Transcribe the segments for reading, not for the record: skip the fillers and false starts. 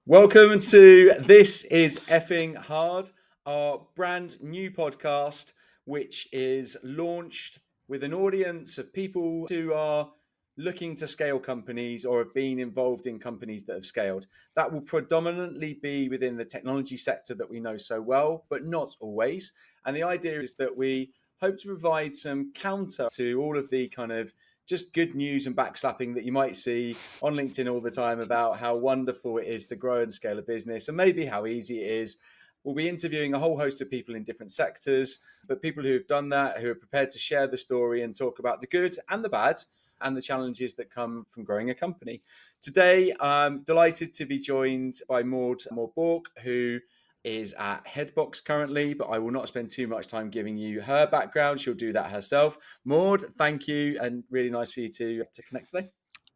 Welcome to This Is Effing Hard, our brand new podcast, which is launched with an audience of people who are looking to scale companies or have been involved in companies that have scaled. That will predominantly be within the technology sector that we know so well, but not always. And the idea is that we hope to provide some counter to all of the kind of just good news and backslapping that you might see on LinkedIn all the time about how wonderful it is to grow and scale a business and maybe how easy it is. We'll be interviewing a whole host of people in different sectors, but people who have done that, who are prepared to share the story and talk about the good and the bad and the challenges that come from growing a company. Today, I'm delighted to be joined by Maud Bourke, who is at HeadBox currently, but I will not spend too much time giving you her background. She'll do that herself. Maud, thank you, and really nice for you to connect today.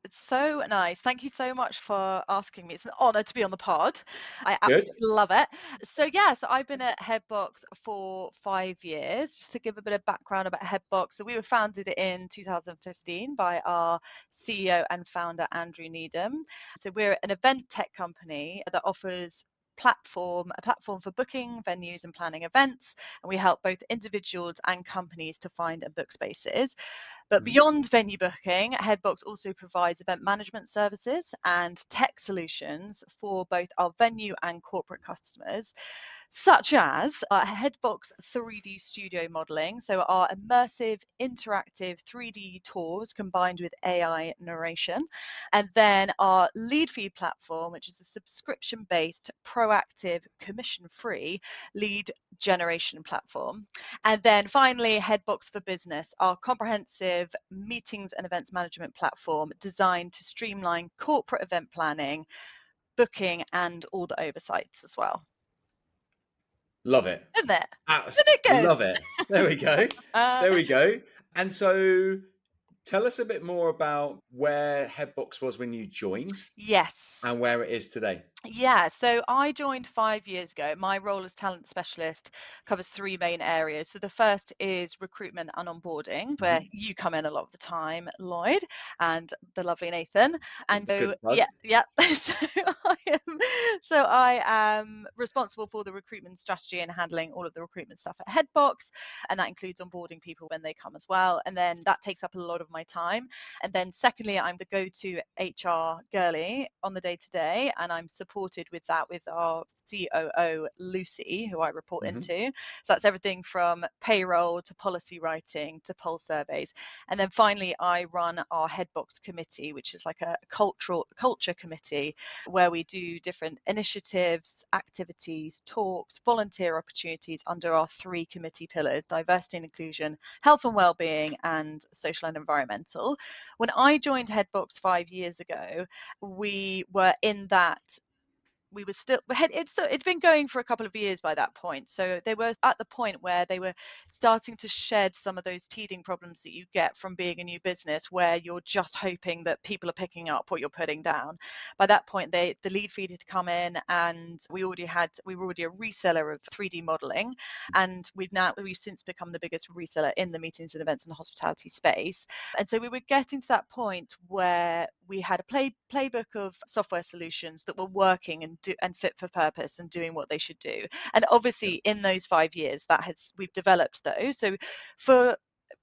It's so nice. Thank you so much for asking me. It's an honor to be on the pod. I Good. absolutely love it. So I've been at HeadBox for 5 years. Just to give a bit of background about HeadBox. So we were founded in 2015 by our CEO and founder, Andrew Needham. So we're an event tech company that offers a platform for booking venues and planning events, and we help both individuals and companies to find and book spaces. But Mhm. beyond venue booking, HeadBox also provides event management services and tech solutions for both our venue and corporate customers, such as HeadBox 3D studio modeling, so our immersive, interactive 3D tours combined with AI narration, and then our lead feed platform, which is a subscription-based, proactive, commission-free lead generation platform. And then finally, HeadBox for Business, our comprehensive meetings and events management platform designed to streamline corporate event planning, booking, and all the oversights as well. Love it. Isn't it? Abs- Isn't it good? Love it. There we go. Uh, There we go. And so tell us a bit more about where HeadBox was when you joined yes. and where it is today. Yeah, so I joined 5 years ago. My role as talent specialist covers three main areas. So the first is recruitment and onboarding, where Mhm. you come in a lot of the time, Lloyd, and the lovely Nathan. And so, Good plug. yeah. So I am responsible for the recruitment strategy and handling all of the recruitment stuff at HeadBox, and that includes onboarding people when they come as well. And then that takes up a lot of my time. And then secondly, I'm the go-to HR girly on the day-to-day, and I'm supported with that with our COO, Lucy, who I report Mhm. into. So that's everything from payroll to policy writing to poll surveys. And then finally, I run our HeadBox committee, which is like a culture committee where we do different initiatives, activities, talks, volunteer opportunities under our three committee pillars: diversity and inclusion, health and well-being, and social and environmental. When I joined HeadBox 5 years ago, we were in that we were still it'd been going for a couple of years by that point, so they were at the point where they were starting to shed some of those teething problems that you get from being a new business, where you're just hoping that people are picking up what you're putting down. By that point, the lead feed had come in, and we were already a reseller of 3D modeling, and we've since become the biggest reseller in the meetings and events and hospitality space. And so we were getting to that point where we had a playbook of software solutions that were working and fit for purpose and doing what they should do. And Yeah. obviously, in those 5 years, we've developed those. So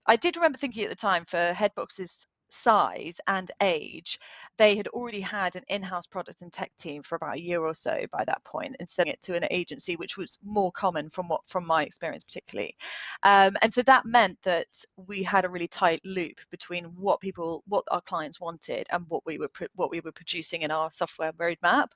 I did remember thinking at the time, for HeadBox's size and age, they had already had an in-house product and tech team for about a year or so by that point, and selling it to an agency, which was more common from my experience particularly. And so that meant that we had a really tight loop between what our clients wanted and what we were producing in our software roadmap.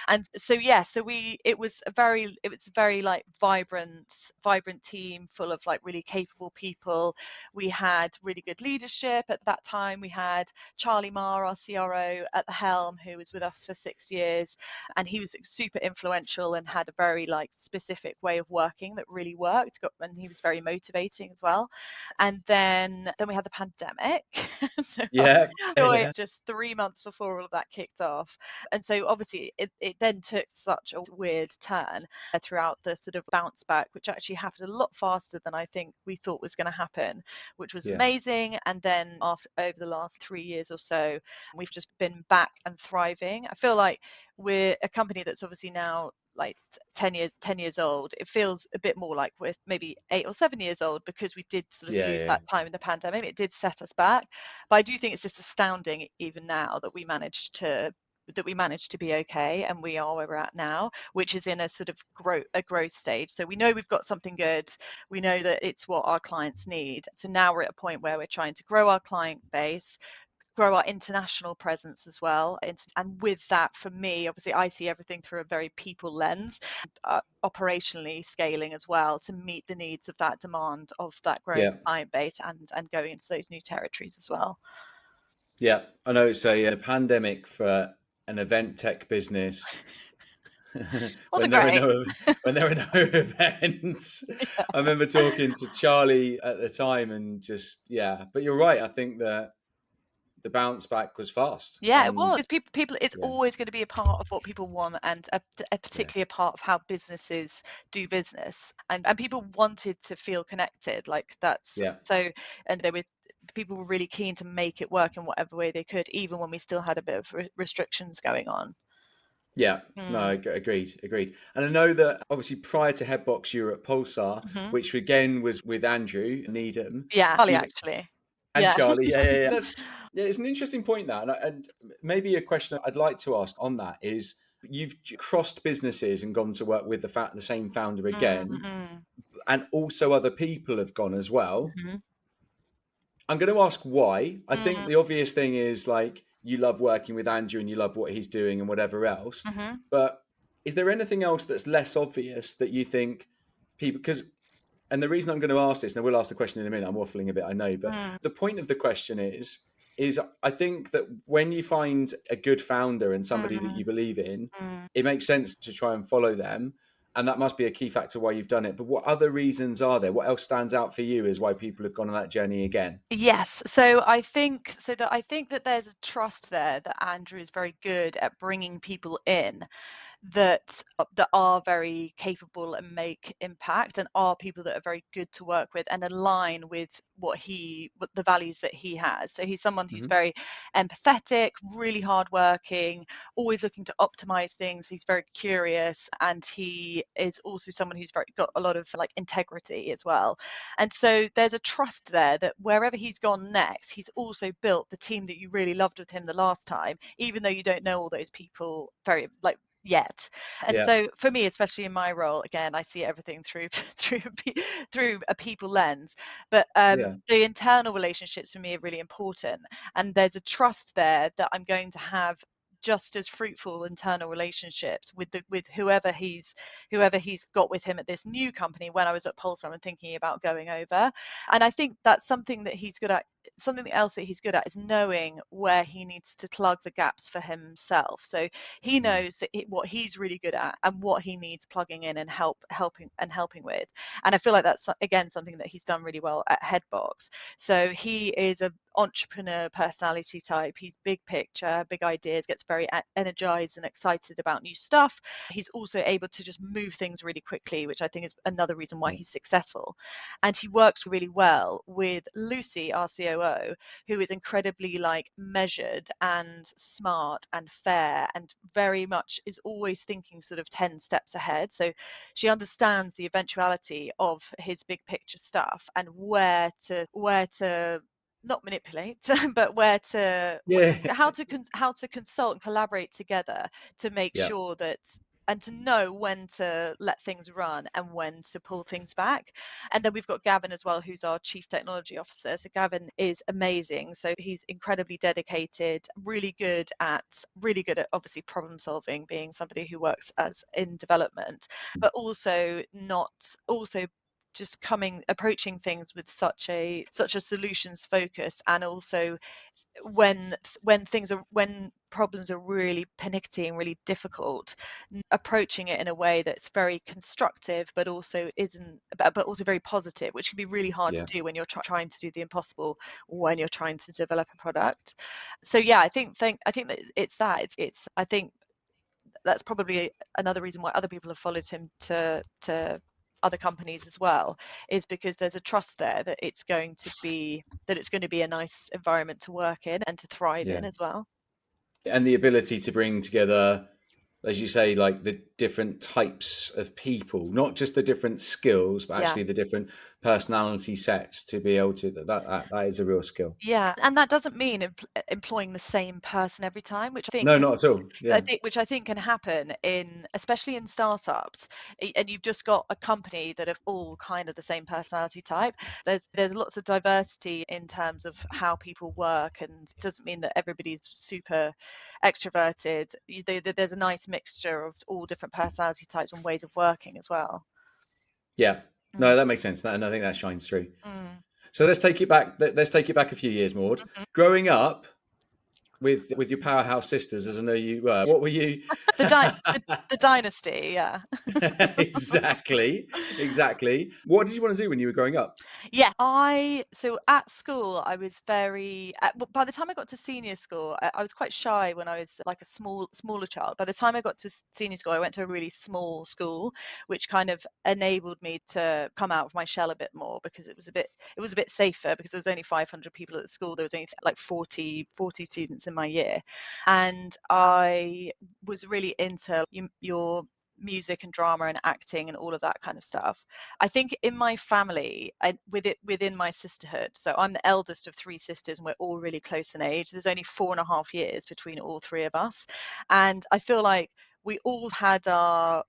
And so it was a very like vibrant team full of like really capable people. We had really good leadership at that time. We had Charlie Marr, our CRO, at the helm, who was with us for 6 years, and he was super influential and had a very like specific way of working that really worked, and he was very motivating as well. And then we had the pandemic. So Yeah. I Yeah. joined just 3 months before all of that kicked off. And so obviously it then took such a weird turn throughout the sort of bounce back, which actually happened a lot faster than I think we thought was going to happen, which was Yeah. amazing. And then over the last 3 years or so, we've just been back and thriving. I feel like we're a company that's obviously now like 10 years old. It feels a bit more like we're maybe 8 or 7 years old, because we did sort of lose Yeah. that time in the pandemic. It did set us back, but I do think it's just astounding even now that we managed to be okay, and we are where we're at now, which is in a sort of growth stage. So we know we've got something good. We know that it's what our clients need. So now we're at a point where we're trying to grow our client base, grow our international presence as well. And with that, for me, obviously, I see everything through a very people lens, operationally scaling as well to meet the needs of that demand of that growing Yeah. client base, and going into those new territories as well. Yeah. I know it's a pandemic for an event tech business. when Wasn't there are great. no when there are no events. I remember talking to Charlie at the time, and just but you're right. I think that the bounce back was fast, Yeah, it and was. It's people. It's yeah, always going to be a part of what people want, and yeah, particularly a part of how businesses do business. And people wanted to feel connected. Like that's yeah, so, and people were really keen to make it work in whatever way they could, even when we still had a bit of restrictions going on. yeah. No, Mm. agreed. And I know that obviously prior to HeadBox, you were at Pulsar, Hmm. which again was with Andrew Needham. Yeah, Charlie, You actually. and Yeah. Charlie, yeah. It's an interesting point that, and maybe a question I'd like to ask on that is: you've crossed businesses and gone to work with the same founder again, Mm-hmm. and also other people have gone as well. Hmm. I'm going to ask why. I think Mm. the obvious thing is like you love working with Andrew and you love what he's doing and whatever else. Hmm. But is there anything else that's less obvious that you think people? Because and the reason I'm going to ask this, and I will ask the question in a minute. I'm waffling a bit, I know, but Mm. the point of the question is I think that when you find a good founder and somebody that Mm. you believe in, Mm. it makes sense to try and follow them. And that must be a key factor why you've done it. But what other reasons are there? What else stands out for you as why people have gone on that journey again? Yes, so I think that there's a trust there that Andrew is very good at bringing people in that are very capable and make impact, and are people that are very good to work with and align with what the values that he has. So he's someone who's Hmm. very empathetic, really hardworking, always looking to optimize things. He's very curious, and he is also someone who's very got a lot of like integrity as well. And so there's a trust there that wherever he's gone next, he's also built the team that you really loved with him the last time, even though you don't know all those people very like yet. And Yeah, so for me, especially in my role, again, I see everything through through a people lens. But yeah, the internal relationships for me are really important, and there's a trust there that I'm going to have just as fruitful internal relationships with whoever he's got with him at this new company when I was at Pulsar and thinking about going over. And I think that's something that he's good at. Something else that he's good at is knowing where he needs to plug the gaps for himself. So he mm, knows that what he's really good at and what he needs plugging in and helping with. And I feel like that's again something that he's done really well at HeadBox. So he is a entrepreneur personality type. He's big picture, big ideas, gets very energized and excited about new stuff. He's also able to just move things really quickly, which I think is another reason why yeah, he's successful. And he works really well with Lucy, our COO, who is incredibly like measured and smart and fair, and very much is always thinking sort of 10 steps ahead. So she understands the eventuality of his big picture stuff and where to not manipulate, but yeah, how to consult and collaborate together to make yeah, sure that, and to know when to let things run and when to pull things back. And then we've got Gavin as well, who's our chief technology officer. So Gavin is amazing. So he's incredibly dedicated, really good at obviously problem solving, being somebody who works as in development, but also not also just approaching things with such a solutions focus. And also when problems are really pernickety and really difficult, approaching it in a way that's very constructive but also isn't but also very positive, which can be really hard to yeah. do when you're trying to do the impossible, when you're trying to develop a product. So yeah, I think that it's I think that's probably another reason why other people have followed him to other companies as well, is because there's a trust there that it's going to be a nice environment to work in and to thrive Yeah. in as well. And the ability to bring together, as you say, like the different types of people, not just the different skills, but Yeah. actually the different personality sets to be able to, that is a real skill. Yeah, and that doesn't mean employing the same person every time, which I think No, not at all. Yeah. which I think can happen in, especially in startups, and you've just got a company that have all kind of the same personality type. There's lots of diversity in terms of how people work, and it doesn't mean that everybody's super extroverted. There's a nice mixture of all different personality types and ways of working as well. Yeah. Mm. No, that makes sense. And I think that shines through. Mm. So let's take it back. Let's take it back a few years, Maud. Mhm. Growing up with your powerhouse sisters, as I know you were, what were you? The dynasty, yeah. Exactly, exactly. What did you want to do when you were growing up? Yeah, so at school I was by the time I got to senior school, I was quite shy when I was like a smaller child. By the time I got to senior school, I went to a really small school, which kind of enabled me to come out of my shell a bit more, because it was a bit safer, because there was only 500 people at the school. There was only like 40 students in my year, and I was really into your music and drama and acting and all of that kind of stuff. I think in my family, within my sisterhood, so I'm the eldest of three sisters, and we're all really close in age. There's only 4.5 years between all three of us, and I feel like we all had our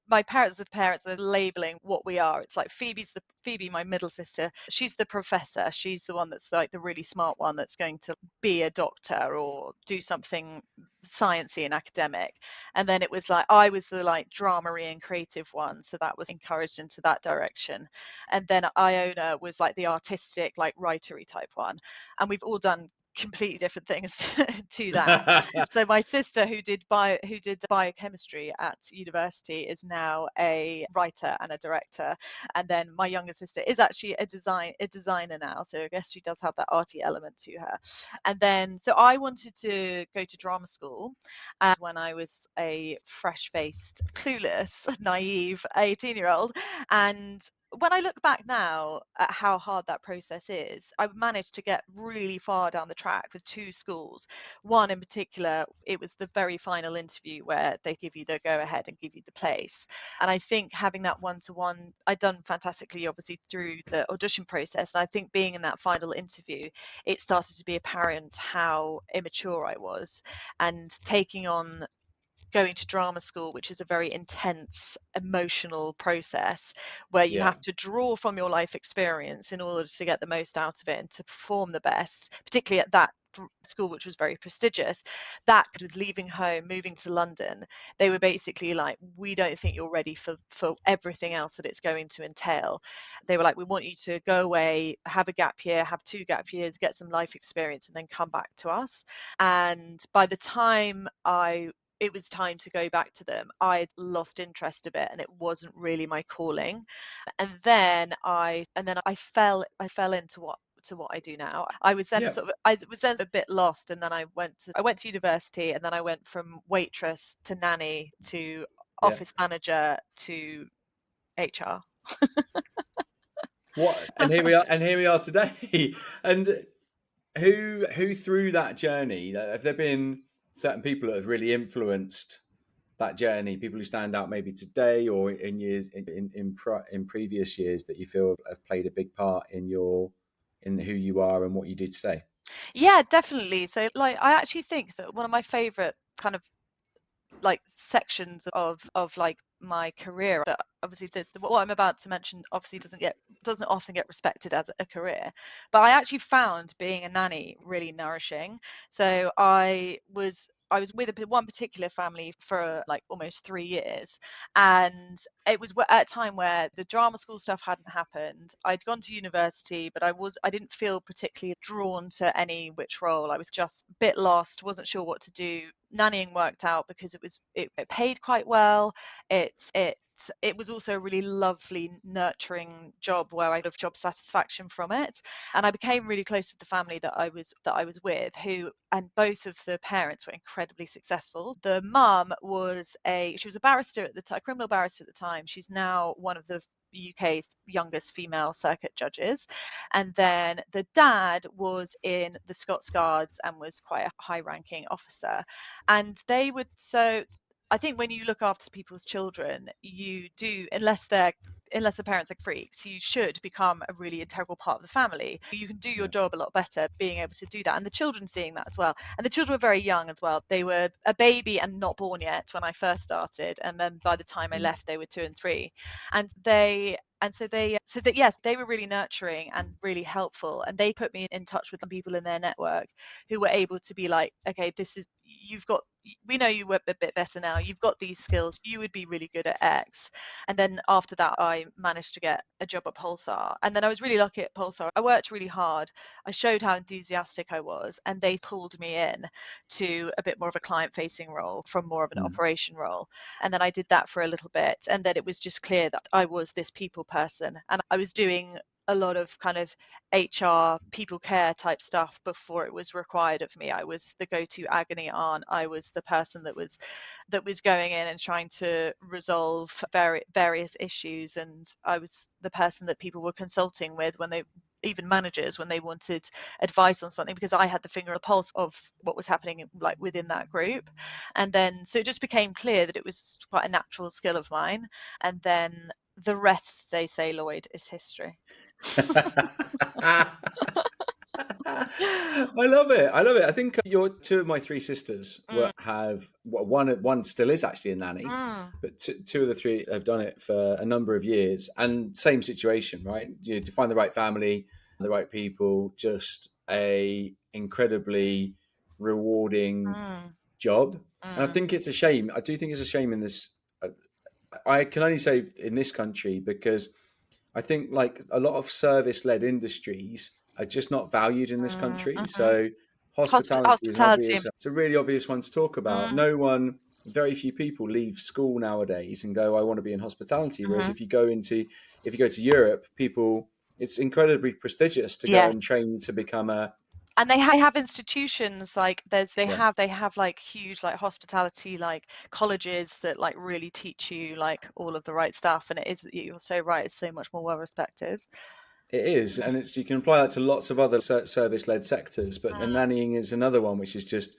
my parents are the parents are labeling what we are. It's like Phoebe, my middle sister. She's the professor. She's the one that's like the really smart one that's going to be a doctor or do something sciencey and academic. And then it was like I was the like drama-y and creative one, so that was encouraged into that direction. And then Iona was like the artistic, like writery type one. And we've all done completely different things to that. So my sister, who did biochemistry at university, is now a writer and a director. And then my younger sister is actually a designer now, so I guess she does have that arty element to her. And then so I wanted to go to drama school, and when I was a fresh-faced, clueless, naive 18-year-old. And when I look back now at how hard that process is, I managed to get really far down the track with two schools. One in particular, it was the very final interview where they give you the go ahead and give you the place. And I think having that one-to-one, I'd done fantastically, obviously, through the audition process. And I think being in that final interview, it started to be apparent how immature I was, and taking on going to drama school, which is a very intense emotional process where you Yeah, have to draw from your life experience in order to get the most out of it and to perform the best, particularly at that school, which was very prestigious. That, with leaving home, moving to London, they were basically like, we don't think you're ready for everything else that it's going to entail. They were like, we want you to go away, have a gap year, have 2 gap years, get some life experience, and then come back to us. And by the time it was time to go back to them, I'd lost interest a bit, and it wasn't really my calling. And then I fell into what I do now. yeah, I was then a bit lost, and then I went to university, and then I went from waitress to nanny to yeah. office manager to HR. What? And here we are. And here we are today. And who through that journey, have there been certain people that have really influenced that journey? People who stand out maybe today or in years in previous years that you feel have played a big part in who you are and what you do today. Yeah, definitely. So like I actually think that one of my favorite kind of like sections of like my career, that obviously what I'm about to mention obviously doesn't often get respected as a career, but I actually found being a nanny really nourishing. So I was with one particular family for like almost 3 years, and it was at a time where the drama school stuff hadn't happened. I'd gone to university, but I didn't feel particularly drawn to any which role. I was just a bit lost, wasn't sure what to do. Nannying worked out because it paid quite well. It was also a really lovely, nurturing job where I got job satisfaction from it, and I became really close with the family that I was with, and both of the parents were incredibly successful. The mum was a barrister at the time, criminal barrister at the time. She's now one of the UK's youngest female circuit judges. And then the dad was in the Scots Guards and was quite a high-ranking officer. And they would, so I think when you look after people's children, you do, unless the parents are freaks, you should become a really integral part of the family. You can do your job a lot better being able to do that. And the children seeing that as well. And the children were very young as well. They were a baby and not born yet when I first started. And then by the time I left, they were 2 and 3. Yes, they were really nurturing and really helpful. And they put me in touch with some people in their network who were able to be like, okay, we know you work a bit better now. You've got these skills. You would be really good at X. And then after that, I managed to get a job at Pulsar. And then I was really lucky at Pulsar. I worked really hard. I showed how enthusiastic I was, and they pulled me in to a bit more of a client-facing role from more of an operation role. And then I did that for a little bit. And then it was just clear that I was this people person. And I was doing a lot of kind of HR, people care type stuff before it was required of me. I was the go-to agony aunt. I was the person that was going in and trying to resolve various issues. And I was the person that people were consulting with even managers, when they wanted advice on something, because I had the finger on the pulse of what was happening like within that group. And then, so it just became clear that it was quite a natural skill of mine. And then the rest, they say, Lloyd, is history. I love it. I think your 2 of my 3 sisters one still is actually a nanny, but 2 of the 3 have done it for a number of years, and same situation, right? You to find the right family, the right people, just a incredibly rewarding job. And I think it's a shame. I do think it's a shame in this. I can only say in this country, because I think like a lot of service-led industries are just not valued in this country. So hospitality is it's a really obvious one to talk about. Very few people leave school nowadays and go, I want to be in hospitality. Whereas if you go to Europe, it's incredibly prestigious to go and train to become and they have institutions like they have like huge like hospitality like colleges that like really teach you like all of the right stuff, and you're so right, it's so much more well respected. It is, and you can apply that to lots of other service-led sectors, but nannying is another one which is just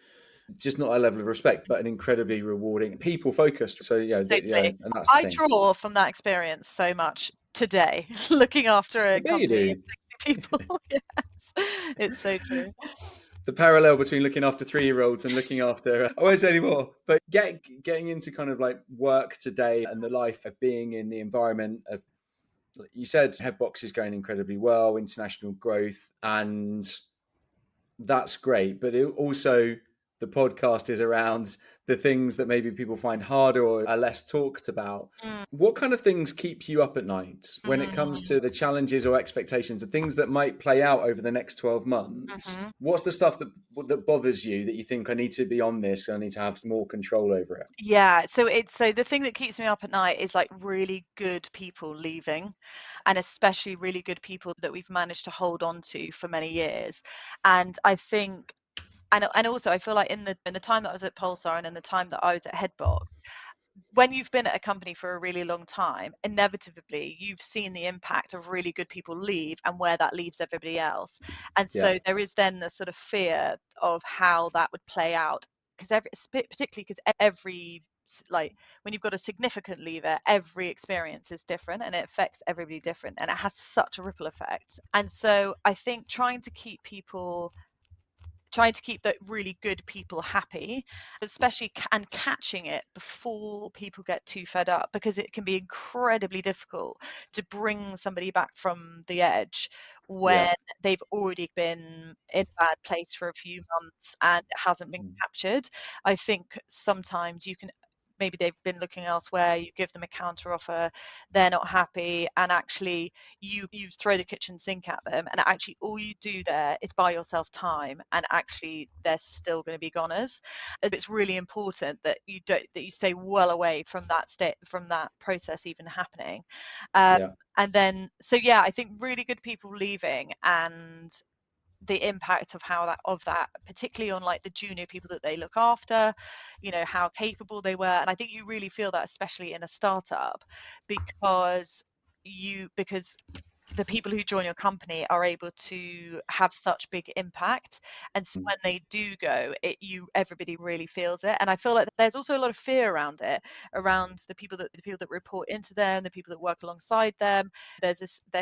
not a level of respect, but an incredibly rewarding, people-focused. So and that's the I thing. draw from that experience so much today, looking after a company of 60 people. Yes, it's so true. The parallel between looking after 3-year-olds and looking after, I won't say anymore, but getting into kind of like work today and the life of being in the environment of, you said HeadBox is going incredibly well, international growth, and that's great. But also the podcast is around the things that maybe people find harder or are less talked about. What kind of things keep you up at night when it comes to the challenges or expectations, the things that might play out over the next 12 months? What's the stuff that bothers you, that you think, I need to be on this, I need to have more control over it? Yeah, so the thing that keeps me up at night is like really good people leaving, and especially really good people that we've managed to hold on to for many years. And I think, and also I feel like in the time that I was at Pulsar and in the time that I was at HeadBox, when you've been at a company for a really long time, inevitably you've seen the impact of really good people leave and where that leaves everybody else. And so there is then the sort of fear of how that would play out, particularly because every, like when you've got a significant leaver, every experience is different and it affects everybody different, and it has such a ripple effect. And so I think trying to keep the really good people happy, especially, and catching it before people get too fed up, because it can be incredibly difficult to bring somebody back from the edge when they've already been in a bad place for a few months and it hasn't been captured. I think sometimes maybe they've been looking elsewhere, you give them a counter offer, they're not happy, and actually you throw the kitchen sink at them, and actually all you do there is buy yourself time, and actually they're still going to be goners. It's really important that you stay well away from that process even happening. And then I think really good people leaving and the impact of that, particularly on like the junior people that they look after, how capable they were. And I think you really feel that, especially in a startup, because because the people who join your company are able to have such big impact, and so when they do go, everybody really feels it. And I feel like there's also a lot of fear around it, around the people that report into them, the people that work alongside them. There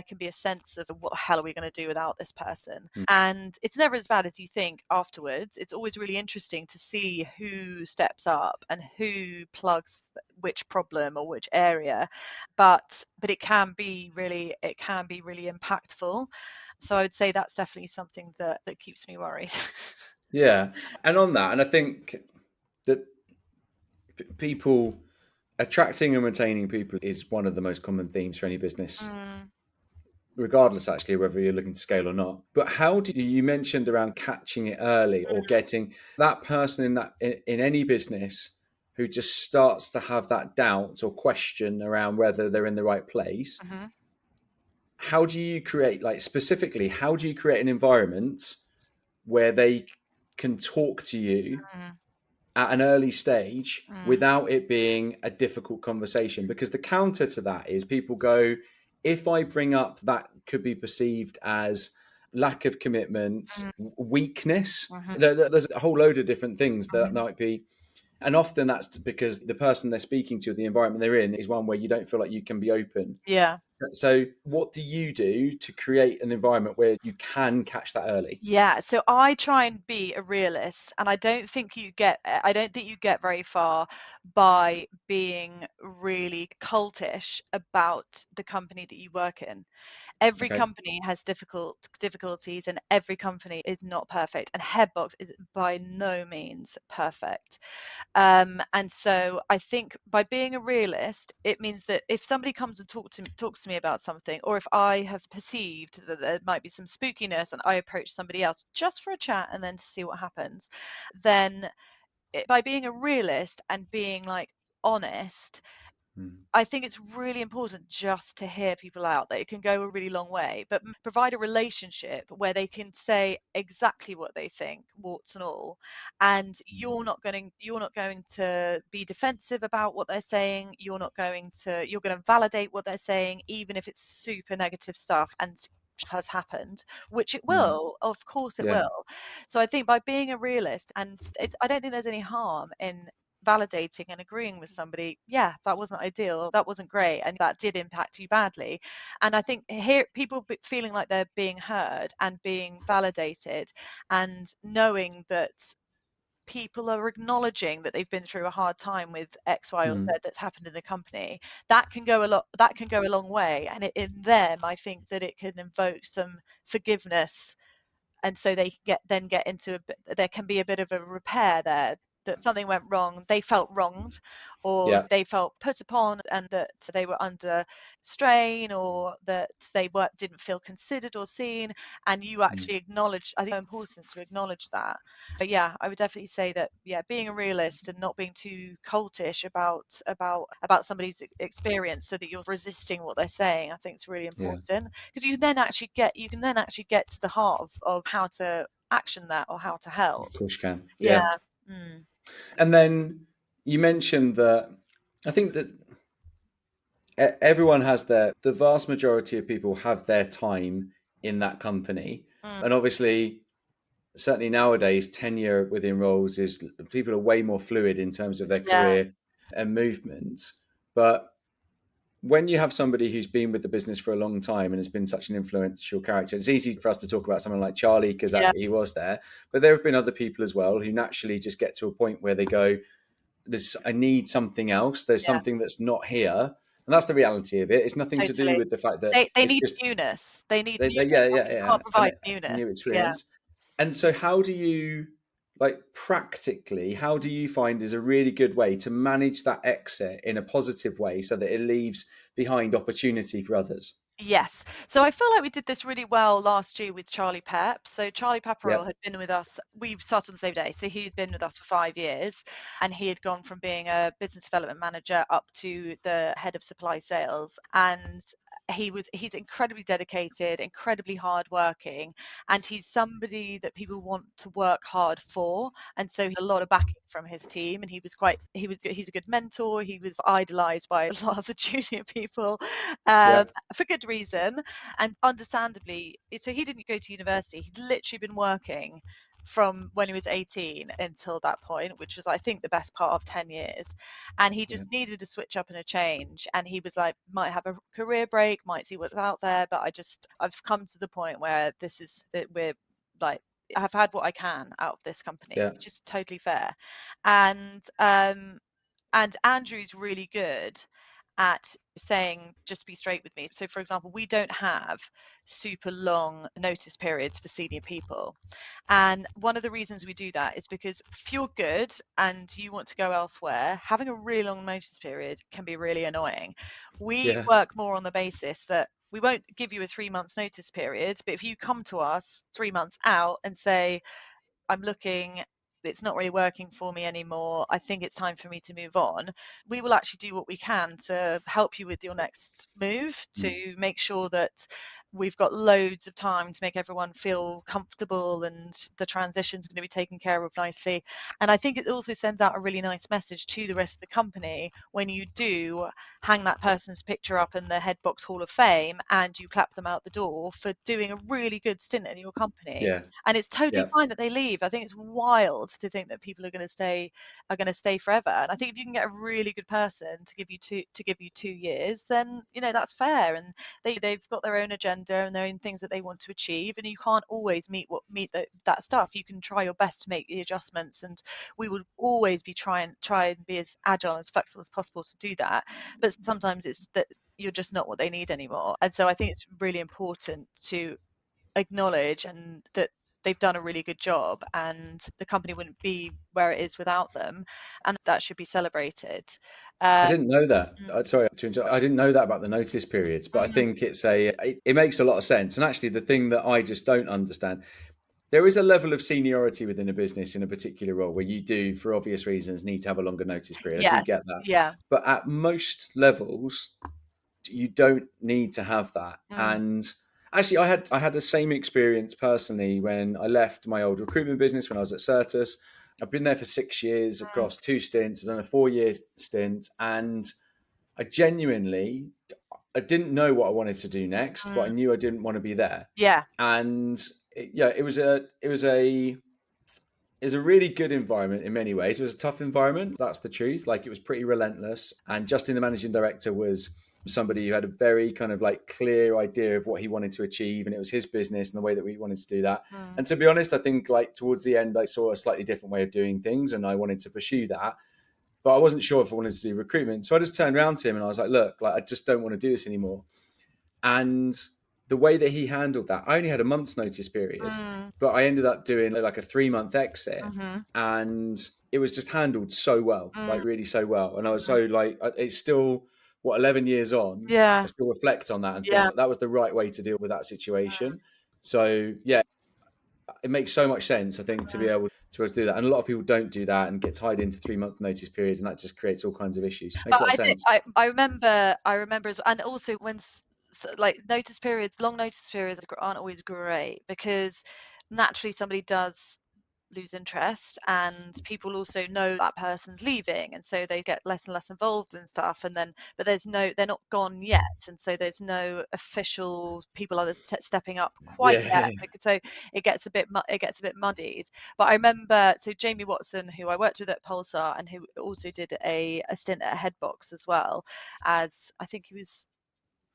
can be a sense of, what the hell are we going to do without this person? And it's never as bad as you think afterwards. It's always really interesting to see who steps up and who plugs which problem or which area, but it can be really impactful. So I would say that's definitely something that keeps me worried. Yeah, and on that, and I think that people attracting and retaining people is one of the most common themes for any business, regardless actually whether you're looking to scale or not. But how do you mentioned around catching it early, or getting that person in any business who just starts to have that doubt or question around whether they're in the right place? Mm-hmm. How do you create, like specifically, how do you create an environment where they can talk to you at an early stage without it being a difficult conversation? Because the counter to that is people go, if I bring up that could be perceived as lack of commitment, weakness, there's a whole load of different things that might be. And often that's because the person they're speaking to, the environment they're in, is one where you don't feel like you can be open. Yeah. So what do you do to create an environment where you can catch that early? Yeah, so I try and be a realist, and I don't think you get very far by being really cultish about the company that you work in. Every Okay. company has difficulties, and every company is not perfect, and HeadBox is by no means perfect. And so I think by being a realist, it means that if somebody comes and talks to me about something, or if I have perceived that there might be some spookiness and I approach somebody else just for a chat and then to see what happens, then by being a realist and being like honest, I think it's really important just to hear people out. That it can go a really long way, but provide a relationship where they can say exactly what they think, warts and all, and you're not going to be defensive about what they're saying. You're going to validate what they're saying, even if it's super negative stuff and has happened, which it will, of course it Yeah. will. So I think by being a realist, and I don't think there's any harm in validating and agreeing with somebody, yeah, that wasn't ideal, that wasn't great, and that did impact you badly. And I think here people feeling like they're being heard and being validated, and knowing that people are acknowledging that they've been through a hard time with X, Y, or Z that's happened in the company, that can go a long way. And in them, I think that it can invoke some forgiveness, and so they can get into there can be a bit of a repair there, that something went wrong, they felt wronged, or Yeah. they felt put upon, and that they were under strain, or that they didn't feel considered or seen, and you actually acknowledge. I think it's important to acknowledge that. But yeah, I would definitely say that, yeah, being a realist and not being too cultish about somebody's experience, so that you're resisting what they're saying, I think is really Yeah. important, because you can then actually get to the heart of how to action that, or how to help. Of course you can. Yeah. Yeah. And then you mentioned that I think that everyone has the vast majority of people have their time in that company. And obviously, certainly nowadays, tenure within roles is, people are way more fluid in terms of their Yeah. career and movement. But when you have somebody who's been with the business for a long time and has been such an influential character, it's easy for us to talk about someone like Charlie because Yeah. he was there. But there have been other people as well who naturally just get to a point where they go, I need something else. There's Yeah. something that's not here. And that's the reality of it. It's nothing to do Totally. with the fact that They it's need just, newness. They need they newness. yeah, And yeah, you yeah. can't And provide a newness. new Yeah. experience. And so how do you, like practically, how do you find is a really good way to manage that exit in a positive way so that it leaves behind opportunity for others? Yes. So I feel like we did this really well last year with Charlie Pep. So Charlie Pepperell Yep. had been with us, we started on the same day. So he'd been with us for 5 years, and he had gone from being a business development manager up to the head of supply sales. And he's incredibly dedicated, incredibly hardworking, and he's somebody that people want to work hard for. And so a lot of backing from his team, and he's a good mentor. He was idolized by a lot of the junior people, for good reason, and understandably. So he didn't go to university. He'd literally been working from when he was 18 until that point, which was, I think, the best part of 10 years. And he just needed a switch up and a change. And he was like, might have a career break, might see what's out there. But I've come to the point where we're like, I've had what I can out of this company, which is totally fair. And Andrew's really good at saying, just be straight with me. So, for example, we don't have super long notice periods for senior people. And one of the reasons we do that is because if you're good and you want to go elsewhere, having a really long notice period can be really annoying. We work more on the basis that we won't give you a 3 months notice period, but if you come to us 3 months out and say, I'm looking, it's not really working for me anymore, I think it's time for me to move on, we will actually do what we can to help you with your next move, to make sure that we've got loads of time to make everyone feel comfortable and the transition's going to be taken care of nicely. And I think it also sends out a really nice message to the rest of the company when you do hang that person's picture up in the HeadBox Hall of Fame and you clap them out the door for doing a really good stint in your company. And it's totally fine that they leave. I think it's wild to think that people are going to stay forever. And I think if you can get a really good person to give you 2 years, then that's fair. And they've got their own agenda and their own things that they want to achieve, and you can't always meet that stuff. You can try your best to make the adjustments, and we would always be try and be as agile and as flexible as possible to do that. But sometimes it's that you're just not what they need anymore. And so I think it's really important to acknowledge and that they've done a really good job, and the company wouldn't be where it is without them, and that should be celebrated. I didn't know that. Sorry to interrupt. I didn't know that about the notice periods, but I think it makes a lot of sense. And actually, the thing that I just don't understand, there is a level of seniority within a business in a particular role where you do, for obvious reasons, need to have a longer notice period. I do get that. But at most levels, you don't need to have that. And actually, I had the same experience personally when I left my old recruitment business when I was at Certus. I've been there for 6 years across 2 stints. I've done a 4-year stint, and I didn't know what I wanted to do next, but I knew I didn't want to be there. And it was a really good environment in many ways. It was a tough environment. That's the truth. Like, it was pretty relentless. And Justin, the managing director, was somebody who had a very kind of like clear idea of what he wanted to achieve, and it was his business and the way that we wanted to do that. And to be honest, I think like towards the end, I saw a slightly different way of doing things, and I wanted to pursue that, but I wasn't sure if I wanted to do recruitment. So I just turned around to him and I was like, look, like, I just don't want to do this anymore. And the way that he handled that, I only had a month's notice period, but I ended up doing like a 3-month exit, and it was just handled so well, like really so well. And I was so like, it's still, 11 years on, I still reflect on that and think that was the right way to deal with that situation. So yeah, it makes so much sense, I think, to be able to do that. And a lot of people don't do that and get tied into 3-month notice periods, and that just creates all kinds of issues. Makes a lot of sense. I remember as well. And also when like long notice periods aren't always great, because naturally somebody does lose interest, and people also know that person's leaving, and so they get less and less involved and stuff, and then but they're not gone yet, and so there's no official people others stepping up quite yet. So it gets a bit muddied. But I remember, so Jamie Watson, who I worked with at Pulsar and who also did a stint at HeadBox as well, as I think he was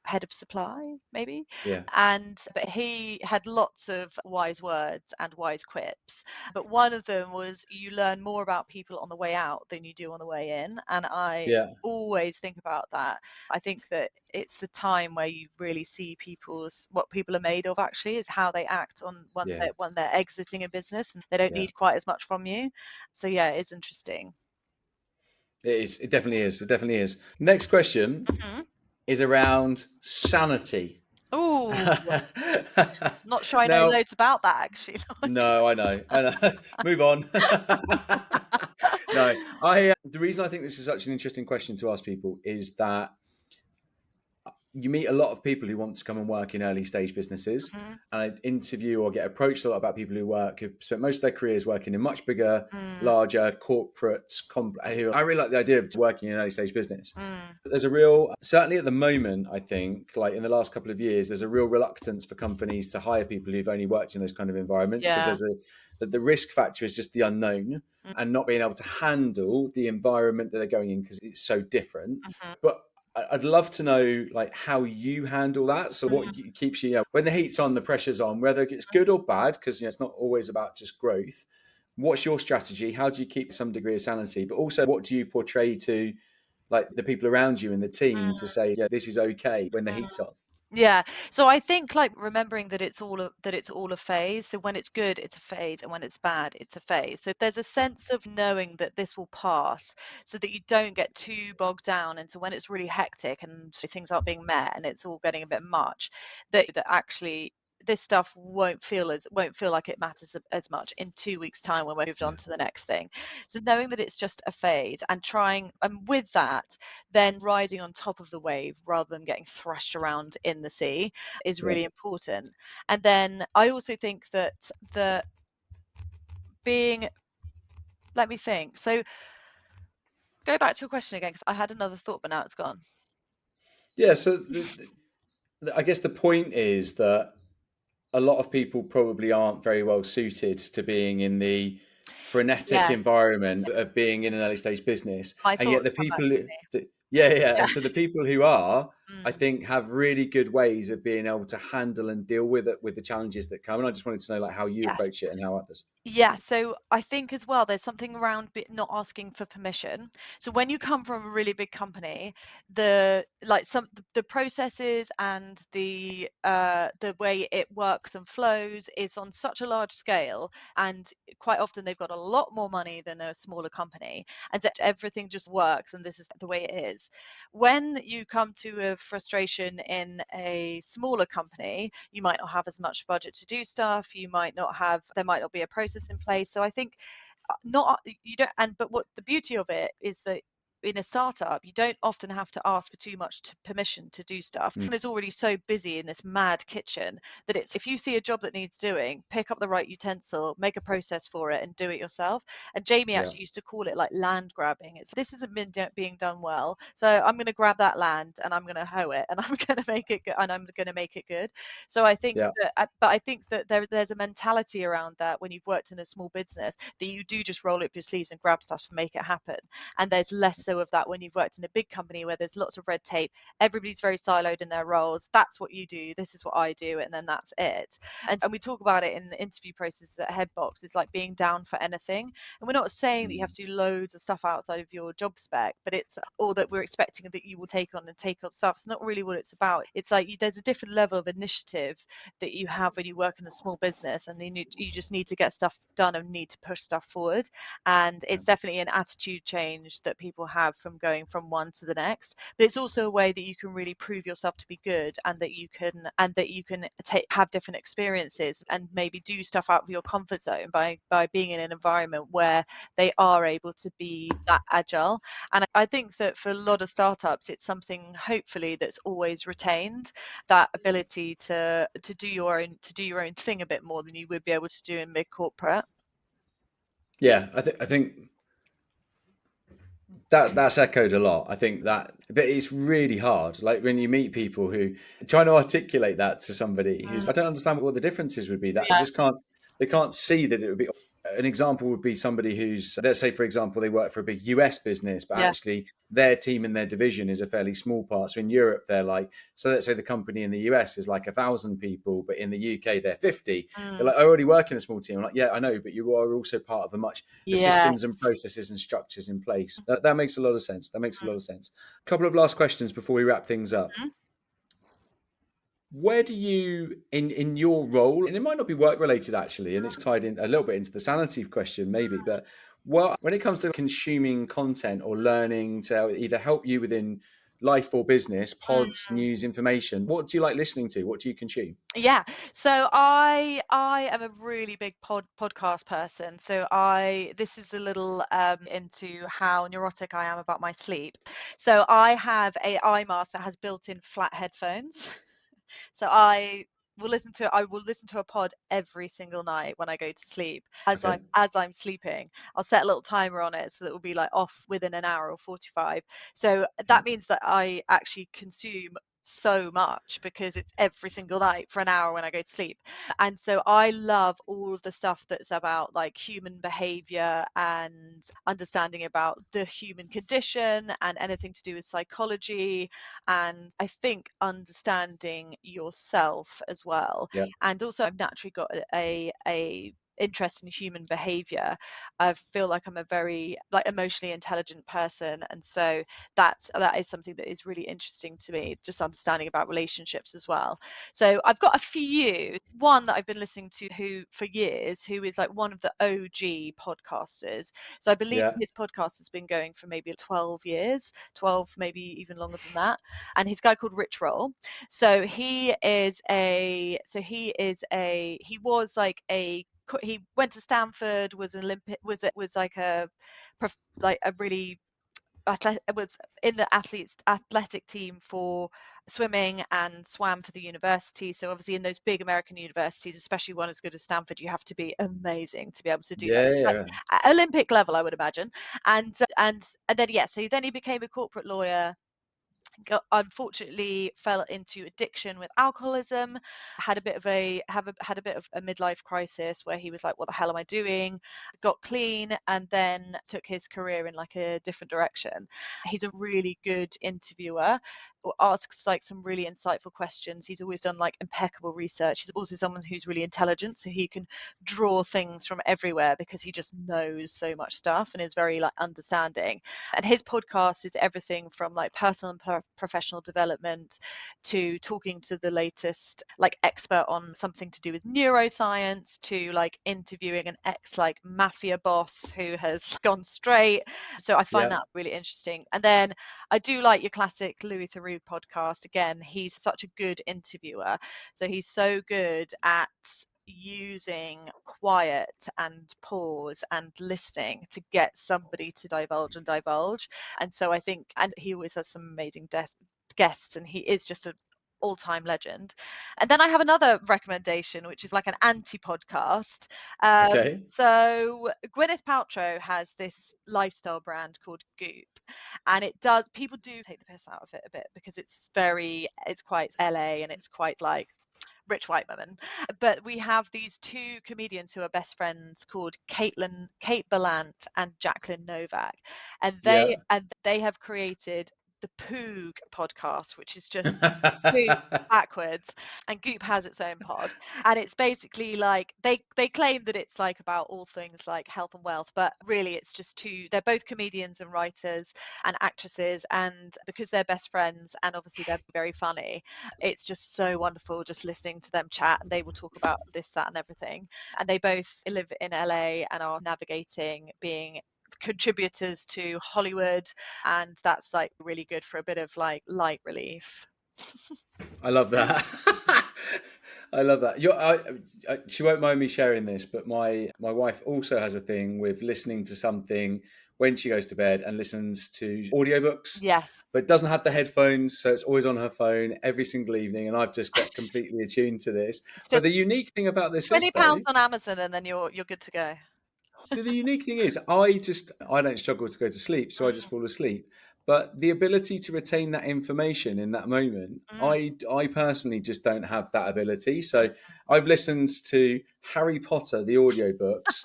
head of supply maybe, but he had lots of wise words and wise quips, but one of them was, you learn more about people on the way out than you do on the way in. And I always think about that. I think that it's the time where you really see what people are made of, actually, is how they act on when they're exiting a business, and they don't need quite as much from you. So yeah, it's interesting. It definitely is. Next question is around sanity. Oh, not sure I know loads about that, actually. No, I know. Move on. No, the reason I think this is such an interesting question to ask people is that you meet a lot of people who want to come and work in early stage businesses. Mm-hmm. And I interview or get approached a lot about people who've spent most of their careers working in much bigger, Mm. larger corporates. I really like the idea of working in an early stage business. Mm. But there's a real, certainly at the moment, I think, like in the last couple of years, there's a real reluctance for companies to hire people who've only worked in those kind of environments, because Yeah. the risk factor is just the unknown Mm. and not being able to handle the environment that they're going in because it's so different. Mm-hmm. But I'd love to know like how you handle that. So what keeps you, when the heat's on, the pressure's on, whether it's good or bad, because it's not always about just growth. What's your strategy? How do you keep some degree of sanity? But also, what do you portray to like the people around you in the team to say, yeah, this is okay when the heat's on? Yeah. So I think like remembering that it's all a phase. So when it's good, it's a phase, and when it's bad, it's a phase. So there's a sense of knowing that this will pass, so that you don't get too bogged down into when it's really hectic and things aren't being met and it's all getting a bit much, that actually this stuff won't feel like it matters as much in 2 weeks' time when we're moved on to the next thing. So knowing that it's just a phase and trying, and with that, then riding on top of the wave rather than getting thrashed around in the sea is Yeah. really important. And then I also think that the being, let me think. So go back to your question again, because I had another thought, but now it's gone. Yeah. So I guess the point is that a lot of people probably aren't very well suited to being in the frenetic Yeah, environment of being in an early stage business. my And yet thoughts the come back people, to me. yeah. Yeah. And so the people who are, I Mm. think, have really good ways of being able to handle and deal with it, with the challenges that come. And I just wanted to know like how you Yes. approach it and how others. Yeah, so I think as well, there's something around not asking for permission. So when you come from a really big company, the processes and the way it works and flows is on such a large scale, and quite often they've got a lot more money than a smaller company, and so everything just works, and this is the way it is. When you come to a frustration in a smaller company, you might not have as much budget to do stuff. There might not be a process in place. So I think not you don't and but what the beauty of it is that in a startup you don't often have to ask for too much permission to do stuff. Mm. And it's already so busy in this mad kitchen that it's, if you see a job that needs doing, pick up the right utensil, make a process for it and do it yourself. And Jamie Yeah. actually used to call it like land grabbing. It's, this isn't being done well, so I'm going to grab that land and I'm going to hoe it and I'm going to make it good, and I'm going to make it good. So I think Yeah. but I think that there's a mentality around that when you've worked in a small business, that you do just roll up your sleeves and grab stuff and make it happen. And there's less so of that when you've worked in a big company where there's lots of red tape. Everybody's very siloed in their roles. That's what you do. This is what I do, and then that's it. And we talk about it in the interview process at HeadBox. It's like being down for anything. And we're not saying that you have to do loads of stuff outside of your job spec, but it's, or that we're expecting that you will take on stuff. It's not really what it's about. It's like there's a different level of initiative that you have when you work in a small business, and you just need to get stuff done and need to push stuff forward. And it's definitely an attitude change that people have from going from one to the next. But it's also a way that you can really prove yourself to be good, and that you can have different experiences and maybe do stuff out of your comfort zone by being in an environment where they are able to be that agile. And I think that for a lot of startups, it's something hopefully that's always retained, that ability to do your own thing a bit more than you would be able to do in big corporate. Yeah. I think that's echoed a lot. I think that, but it's really hard. Like when you meet people who trying to articulate that to somebody who's, I don't understand what the differences would be. That Yeah. they can't see that it would be. An example would be somebody who's, let's say, for example, they work for a big US business, but Yeah. actually their team and their division is a fairly small part. So in Europe, they're like, so let's say the company in the US is like 1,000 people, but in the UK, they're 50. They're like, I already work in a small team. I'm like, yeah, I know, but you are also part of the systems and Yes. processes and structures in place. That makes a lot of sense. That makes a lot of sense. A couple of last questions before we wrap things up. Mhm. Where do you, in your role, and it might not be work related actually, and it's tied in a little bit into the sanity question maybe, but when it comes to consuming content or learning to either help you within life or business, pods, news, information. What do you like listening to? What do you consume? Yeah, so I am a really big podcast person. So this is a little into how neurotic I am about my sleep. So I have a eye mask that has built-in flat headphones. So I will listen to a pod every single night when I go to sleep Okay. as I'm sleeping. I'll set a little timer on it so that it will be like off within an hour or 45. So Yeah. that means that I actually consume so much because it's every single night for an hour when I go to sleep. And so I love all of the stuff that's about like human behavior and understanding about the human condition and anything to do with psychology, and I think understanding yourself as well. Yeah. And also I've naturally got a interest in human behavior. I feel like I'm a very like emotionally intelligent person, and so that is something that is really interesting to me, just understanding about relationships as well. So I've got a few. One that I've been listening to who for years, who is like one of the OG podcasters. So I believe Yeah. his podcast has been going for maybe 12 years, 12, maybe even longer than that. And he's a guy called Rich Roll. So he was like he went to Stanford, was an Olympic, was like a like a really was in the athletic team for swimming and swam for the university. So obviously in those big American universities, especially one as good as Stanford, you have to be amazing to be able to do that. Like Yeah. Olympic level, I would imagine. And then so then he became a corporate lawyer, unfortunately fell into addiction with alcoholism, had a bit of a midlife crisis where he was like, what the hell am I doing? Got clean and then took his career in like a different direction. He's a really good interviewer, or asks like some really insightful questions. He's always done like impeccable research. He's also someone who's really intelligent, so he can draw things from everywhere because he just knows so much stuff and is very like understanding. And his podcast is everything from like personal and professional development to talking to the latest like expert on something to do with neuroscience, to like interviewing an ex like mafia boss who has gone straight. So I find Yeah. that really interesting. And then I do like your classic Louis Theroux podcast. Again, he's such a good interviewer. So he's so good at using quiet and pause and listening to get somebody to divulge. And so I think, and he always has some amazing guests, and he is just an all-time legend. And then I have another recommendation, which is like an anti-podcast. Okay. So Gwyneth Paltrow has this lifestyle brand called Goop, and people do take the piss out of it a bit because it's quite LA and it's quite like rich white women. But we have these two comedians who are best friends called Kate Ballant and Jacqueline Novak, and Yeah. they have created the Poog podcast, which is just Goop backwards. And Goop has its own pod, and it's basically like they claim that it's like about all things like health and wealth, but really it's just they're both comedians and writers and actresses, and because they're best friends and obviously they're very funny, it's just so wonderful just listening to them chat, and they will talk about this, that, and everything. And they both live in LA and are navigating being contributors to Hollywood, and that's like really good for a bit of like light relief. I love that. I love that. She won't mind me sharing this, but my wife also has a thing with listening to something when she goes to bed and listens to audiobooks, Yes. but doesn't have the headphones, so it's always on her phone every single evening. And I've just got completely attuned to this. It's But just the unique thing about this is, though, £20 on Amazon and then you're good to go. the unique thing is, I don't struggle to go to sleep, so I just fall asleep. But the ability to retain that information in that moment, Mm. I personally just don't have that ability. So I've listened to Harry Potter, the audiobooks,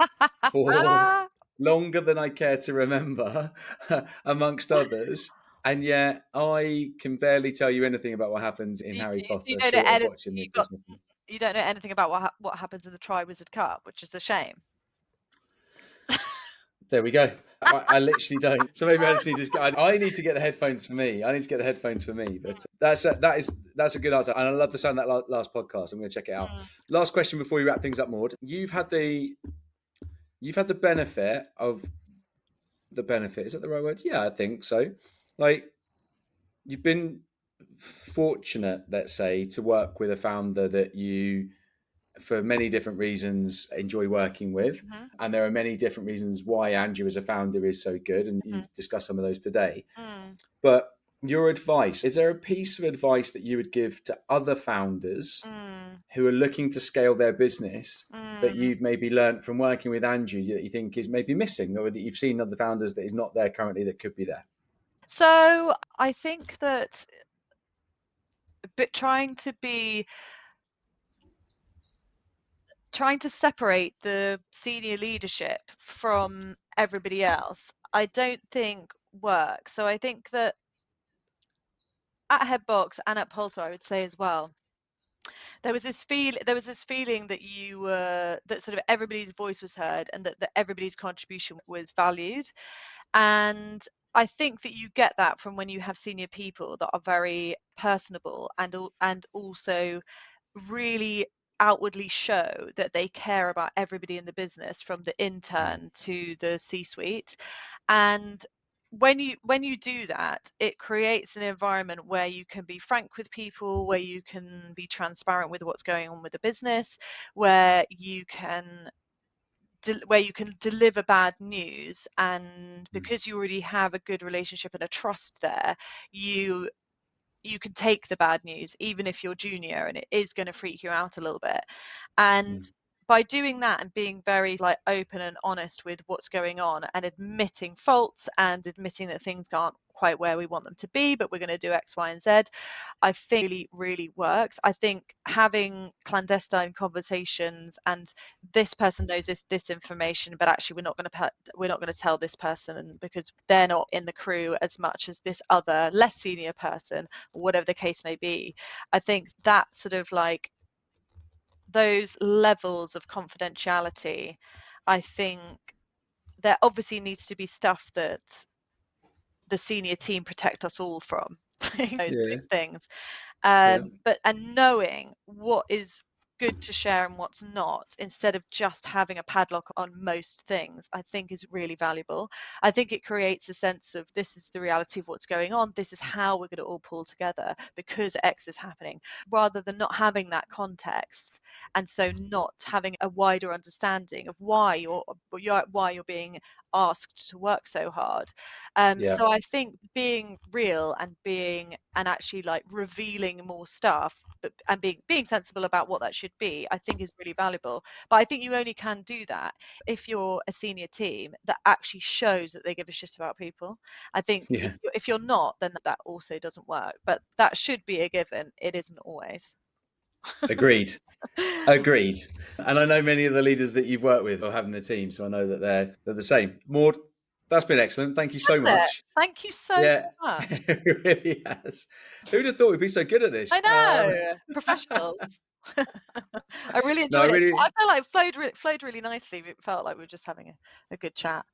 for longer than I care to remember, amongst others. And yet I can barely tell you anything about what happens in Harry You Potter, don't know short of anything. watching the Disney film. You don't know anything about what happens in the Tri-Wizard Cup, which is a shame. There we go. I literally don't. So maybe I just need to. I need to get the headphones for me. I need to get the headphones for me. But that's a good answer, and I love the sound of that last podcast. I'm going to check it out. Last question before we wrap things up, Maud. You've had the benefit of the benefit. Is that the right word? Yeah, I think so. Like you've been fortunate, let's say, to work with a founder that you, for many different reasons, enjoy working with. Mhm. And there are many different reasons why Andrew as a founder is so good. And Mhm. you've discussed some of those today. Mm. But your advice, is there a piece of advice that you would give to other founders Mm. who are looking to scale their business that Mm. you've maybe learned from working with Andrew that you think is maybe missing, or that you've seen other founders that is not there currently that could be there? So I think that but trying to separate the senior leadership from everybody else, I don't think works. So I think that at Headbox and at Pulsar, I would say as well, there was this feeling that you were that sort of everybody's voice was heard and that everybody's contribution was valued. And I think that you get that from when you have senior people that are very personable and also really outwardly show that they care about everybody in the business, from the Mm, intern to the C-suite. And when you do that, it creates an environment where you can be frank with people, where you can be transparent with what's going on with the business, where you can deliver bad news, and mm, because you already have a good relationship and a trust there, you you can take the bad news even if you're junior and it is going to freak you out a little bit. And mm, by doing that and being very like open and honest with what's going on and admitting faults and admitting that things aren't quite where we want them to be, but we're going to do X, Y, and Z, I think really works. I think having clandestine conversations and this person knows this information, but actually we're not going to tell this person because they're not in the crew as much as this other less senior person, or whatever the case may be. I think that sort of like those levels of confidentiality, I think there obviously needs to be stuff that the senior team protect us all from yeah, those things. yeah, But and knowing what is good to share and what's not, instead of just having a padlock on most things, I think is really valuable. I think it creates a sense of this is the reality of what's going on. This is how we're going to all pull together because X is happening, rather than not having that context, and so not having a wider understanding of why you're being asked to work so hard. yeah, So I think being real and actually like revealing more stuff, but and being sensible about what that should be, I think is really valuable. But I think you only can do that if you're a senior team that actually shows that they give a shit about people. I think yeah. if you're not, then that also doesn't work. But that should be a given. It isn't always. Agreed. Agreed. And I know many of the leaders that you've worked with or have in the team, so I know that they're the same. Maud, that's been excellent. Thank you so Hasn't it? much. Thank you so Yeah, much. it really has. Who'd have thought we'd be so good at this? I know, professionals. I really No, I enjoyed it. really. I felt like it flowed really nicely. It felt like we were just having a good chat.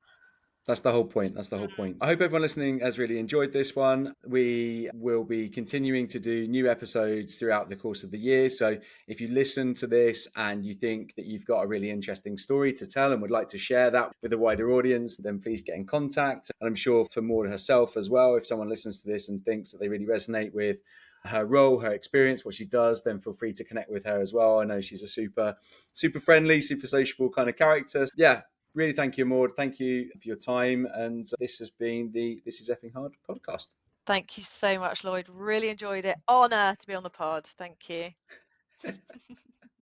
That's the whole point. That's the whole Mm. point. I hope everyone listening has really enjoyed this one. We will be continuing to do new episodes throughout the course of the year. So if you listen to this and you think that you've got a really interesting story to tell and would like to share that with a wider audience, then please get in contact. And I'm sure for Maud herself as well, if someone listens to this and thinks that they really resonate with her role, her experience, what she does, then feel free to connect with her as well. I know she's a super friendly, super sociable kind of character. Yeah, really thank you, Maud. Thank you for your time. And this has been the This Is Effing Hard podcast. Thank you so much, Lloyd. Really enjoyed it. Honor to be on the pod. Thank you.